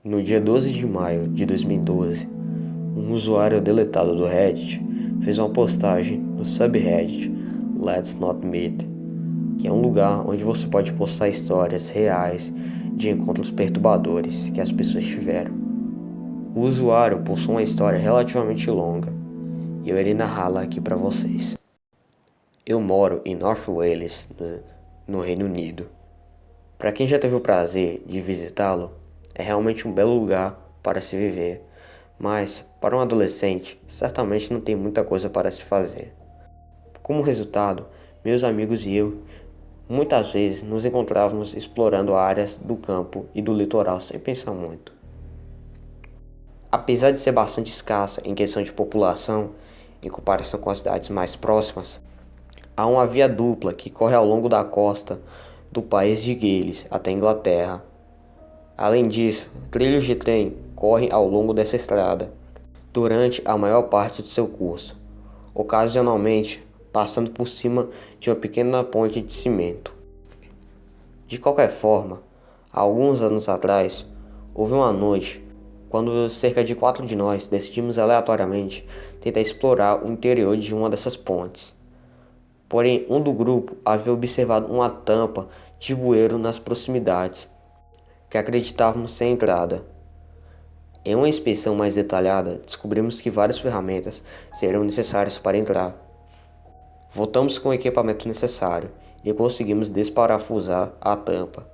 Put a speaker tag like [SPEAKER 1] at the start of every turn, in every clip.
[SPEAKER 1] No dia 12 de maio de 2012, um usuário deletado do Reddit fez uma postagem no subreddit Let's Not Meet, que é um lugar onde você pode postar histórias reais de encontros perturbadores que as pessoas tiveram. O usuário postou uma história relativamente longa e eu irei narrá-la aqui para vocês. Eu moro em North Wales, no Reino Unido. Para quem já teve o prazer de visitá-lo, é realmente um belo lugar para se viver, mas para um adolescente, certamente não tem muita coisa para se fazer. Como resultado, meus amigos e eu muitas vezes nos encontrávamos explorando áreas do campo e do litoral sem pensar muito. Apesar de ser bastante escassa em questão de população, em comparação com as cidades mais próximas, há uma via dupla que corre ao longo da costa do país de Gales até a Inglaterra. Além disso, trilhos de trem correm ao longo dessa estrada durante a maior parte do seu curso, ocasionalmente passando por cima de uma pequena ponte de cimento. De qualquer forma, há alguns anos atrás, houve uma noite quando cerca de 4 de nós decidimos aleatoriamente tentar explorar o interior de uma dessas pontes. Porém, um do grupo havia observado uma tampa de bueiro nas proximidades, que acreditávamos ser a entrada. Em uma inspeção mais detalhada, descobrimos que várias ferramentas seriam necessárias para entrar. Voltamos com o equipamento necessário e conseguimos desparafusar a tampa.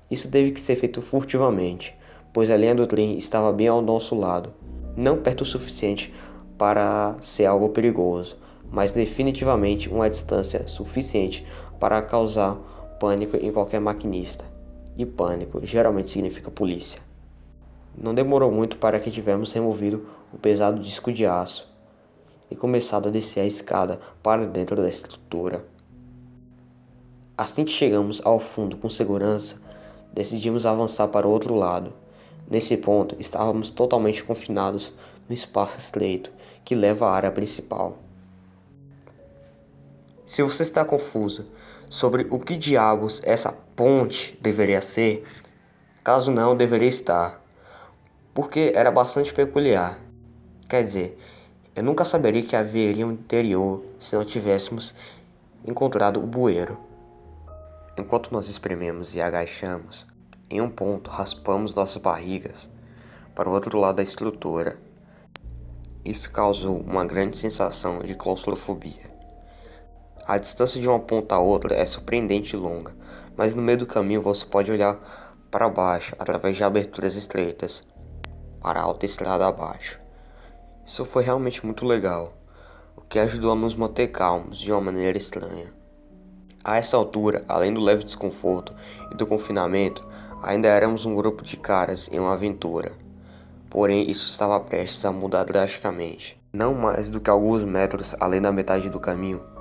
[SPEAKER 1] Isso teve que ser feito furtivamente, pois a linha do trem estava bem ao nosso lado, não perto o suficiente para ser algo perigoso, mas definitivamente uma distância suficiente para causar pânico em qualquer maquinista. E pânico geralmente significa polícia. Não demorou muito para que tivéssemos removido o pesado disco de aço e começado a descer a escada para dentro da estrutura. Assim que chegamos ao fundo com segurança, decidimos avançar para o outro lado. Nesse ponto, estávamos totalmente confinados no espaço estreito que leva à área principal. Se você está confuso sobre o que diabos essa ponte deveria ser, caso não, deveria estar, porque era bastante peculiar. Quer dizer, eu nunca saberia que haveria um interior se não tivéssemos encontrado o bueiro. Enquanto nós esprememos e agachamos, em um ponto raspamos nossas barrigas para o outro lado da estrutura. Isso causou uma grande sensação de claustrofobia. A distância de uma ponta a outra é surpreendente longa, mas no meio do caminho você pode olhar para baixo através de aberturas estreitas para a autoestrada abaixo. Isso foi realmente muito legal, o que ajudou a nos manter calmos de uma maneira estranha. A essa altura, além do leve desconforto e do confinamento, ainda éramos um grupo de caras em uma aventura. Porém, isso estava prestes a mudar drasticamente. Não mais do que alguns metros além da metade do caminho,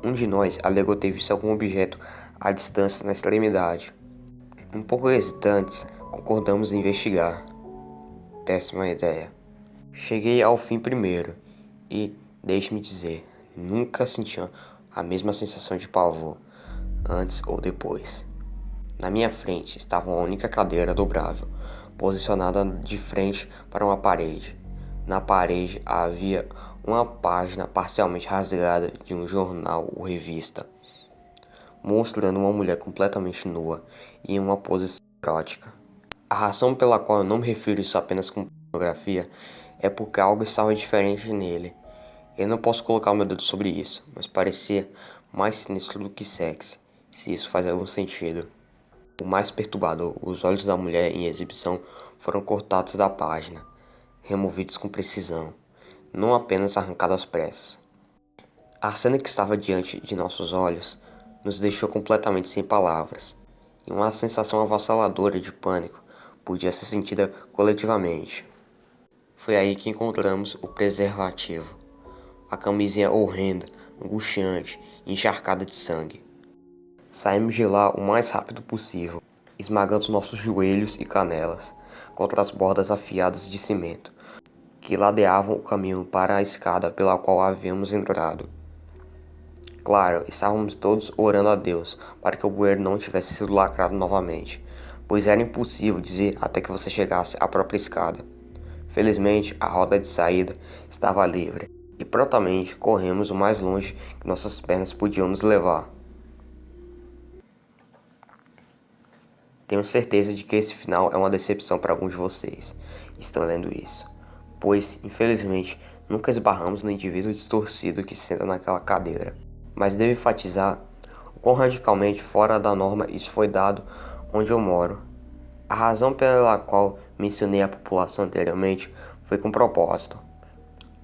[SPEAKER 1] um de nós alegou ter visto algum objeto à distância na extremidade. Um pouco hesitantes, concordamos em investigar. Péssima ideia. Cheguei ao fim primeiro e, deixe-me dizer, nunca senti a mesma sensação de pavor, antes ou depois. Na minha frente estava uma única cadeira dobrável, posicionada de frente para uma parede. Na parede havia uma página parcialmente rasgada de um jornal ou revista, mostrando uma mulher completamente nua e em uma posição erótica. A razão pela qual eu não me refiro isso apenas como pornografia é porque algo estava diferente nele. Eu não posso colocar o meu dedo sobre isso, mas parecia mais sinistro do que sexy, se isso faz algum sentido. O mais perturbador, os olhos da mulher em exibição foram cortados da página, removidos com precisão, não apenas arrancados às pressas. A cena que estava diante de nossos olhos nos deixou completamente sem palavras, e uma sensação avassaladora de pânico podia ser sentida coletivamente. Foi aí que encontramos o preservativo, a camisinha horrenda, angustiante e encharcada de sangue. Saímos de lá o mais rápido possível, esmagando nossos joelhos e canelas contra as bordas afiadas de cimento, que ladeavam o caminho para a escada pela qual havíamos entrado. Claro, estávamos todos orando a Deus para que o bueiro não tivesse sido lacrado novamente, pois era impossível dizer até que você chegasse à própria escada. Felizmente, a roda de saída estava livre, e prontamente corremos o mais longe que nossas pernas podiam nos levar. Tenho certeza de que esse final é uma decepção para alguns de vocês que estão lendo isso, pois, infelizmente, nunca esbarramos no indivíduo distorcido que senta naquela cadeira. Mas devo enfatizar o quão radicalmente fora da norma isso foi dado onde eu moro. A razão pela qual mencionei a população anteriormente foi com propósito.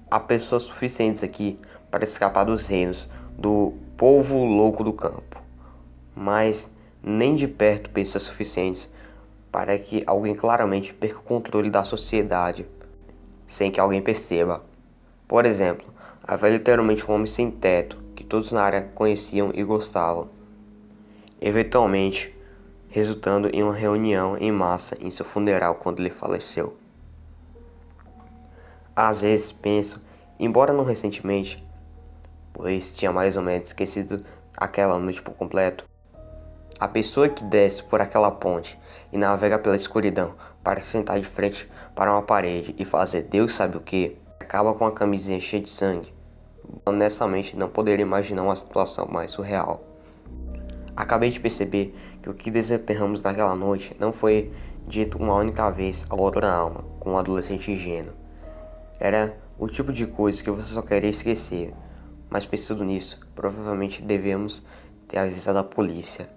[SPEAKER 1] Há pessoas suficientes aqui para escapar dos reinos do povo louco do campo, mas nem de perto pessoas suficientes para que alguém claramente perca o controle da sociedade sem que alguém perceba. Por exemplo, havia literalmente um homem sem teto que todos na área conheciam e gostavam, eventualmente resultando em uma reunião em massa em seu funeral quando ele faleceu. Às vezes penso, embora não recentemente, pois tinha mais ou menos esquecido aquela noite por completo, a pessoa que desce por aquela ponte e navega pela escuridão para se sentar de frente para uma parede e fazer Deus sabe o que, acaba com a camisinha cheia de sangue. Honestamente, não poderia imaginar uma situação mais surreal. Acabei de perceber que o que desenterramos naquela noite não foi dito uma única vez a outra alma, com um adolescente ingênuo. Era o tipo de coisa que você só queria esquecer, mas pensando nisso, provavelmente deveríamos ter avisado a polícia.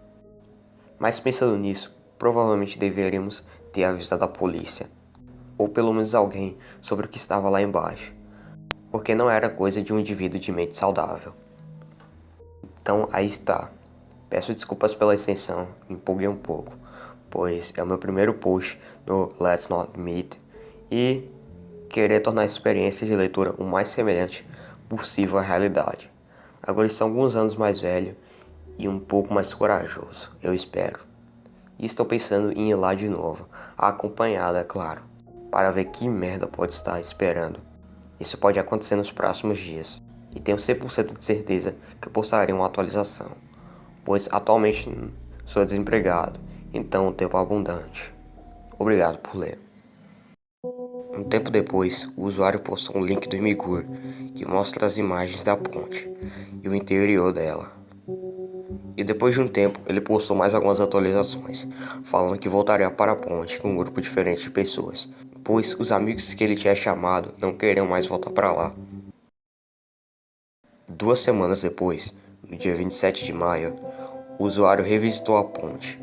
[SPEAKER 1] Ou pelo menos alguém sobre o que estava lá embaixo, porque não era coisa de um indivíduo de mente saudável. Então aí está. Peço desculpas pela extensão, me empolguei um pouco, pois é o meu primeiro post no Let's Not Meet e querer tornar a experiência de leitura o mais semelhante possível à realidade. Agora estou alguns anos mais velho e um pouco mais corajoso, eu espero. E estou pensando em ir lá de novo, acompanhado, é claro, para ver que merda pode estar esperando. Isso pode acontecer nos próximos dias, e tenho 100% de certeza que postarei uma atualização, pois atualmente sou desempregado, então tempo abundante. Obrigado por ler. Um tempo depois, o usuário postou um link do Imigur que mostra as imagens da ponte e o interior dela. E depois de um tempo, ele postou mais algumas atualizações, falando que voltaria para a ponte com um grupo diferente de pessoas, pois os amigos que ele tinha chamado não queriam mais voltar para lá. 2 semanas depois, no dia 27 de maio, o usuário revisitou a ponte.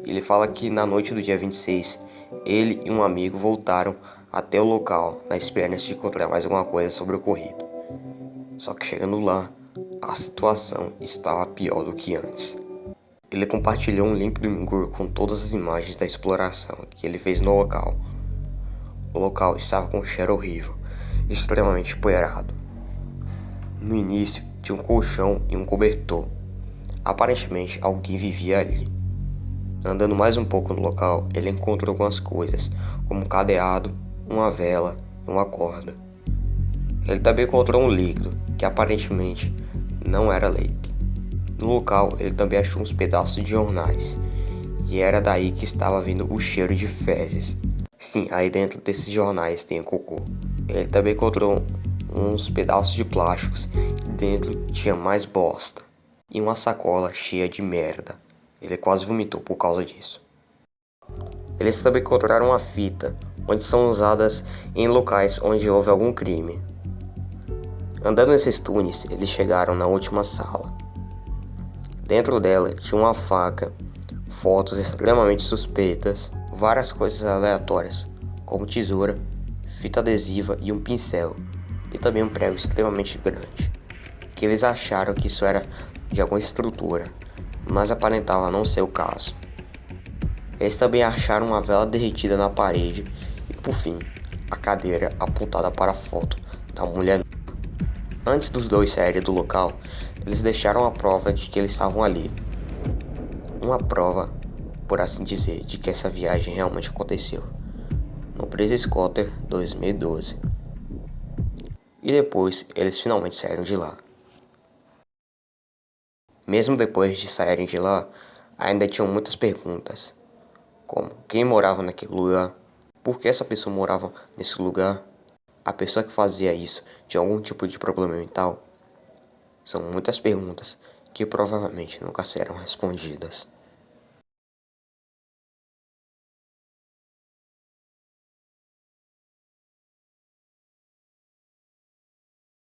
[SPEAKER 1] Ele fala que na noite do dia 26, ele e um amigo voltaram até o local na esperança de encontrar mais alguma coisa sobre o ocorrido. Só que chegando lá, a situação estava pior do que antes. Ele compartilhou um link do Mingur com todas as imagens da exploração que ele fez no local. O local estava com um cheiro horrível, extremamente empoeirado. No início, tinha um colchão e um cobertor. Aparentemente, alguém vivia ali. Andando mais um pouco no local, ele encontrou algumas coisas, como um cadeado, uma vela e uma corda. Ele também encontrou um líquido, que aparentemente não era leite. No local, ele também achou uns pedaços de jornais, e era daí que estava vindo o cheiro de fezes. Sim, aí dentro desses jornais tem cocô. Ele também encontrou uns pedaços de plásticos, e dentro tinha mais bosta, e uma sacola cheia de merda. Ele quase vomitou por causa disso. Eles também encontraram uma fita, onde são usadas em locais onde houve algum crime. Andando nesses túneis, eles chegaram na última sala. Dentro dela tinha uma faca, fotos extremamente suspeitas, várias coisas aleatórias, como tesoura, fita adesiva e um pincel, e também um prego extremamente grande, que eles acharam que isso era de alguma estrutura, mas aparentava não ser o caso. Eles também acharam uma vela derretida na parede e, por fim, a cadeira apontada para a foto da mulher. Antes dos dois saírem do local, eles deixaram a prova de que eles estavam ali. Uma prova, por assim dizer, de que essa viagem realmente aconteceu. No Breeze Scotter 2012. E depois, eles finalmente saíram de lá. Mesmo depois de saírem de lá, Ainda tinham muitas perguntas, como quem morava naquele lugar, por que essa pessoa morava nesse lugar, a pessoa que fazia isso tinha algum tipo de problema mental. São muitas perguntas que provavelmente nunca serão respondidas.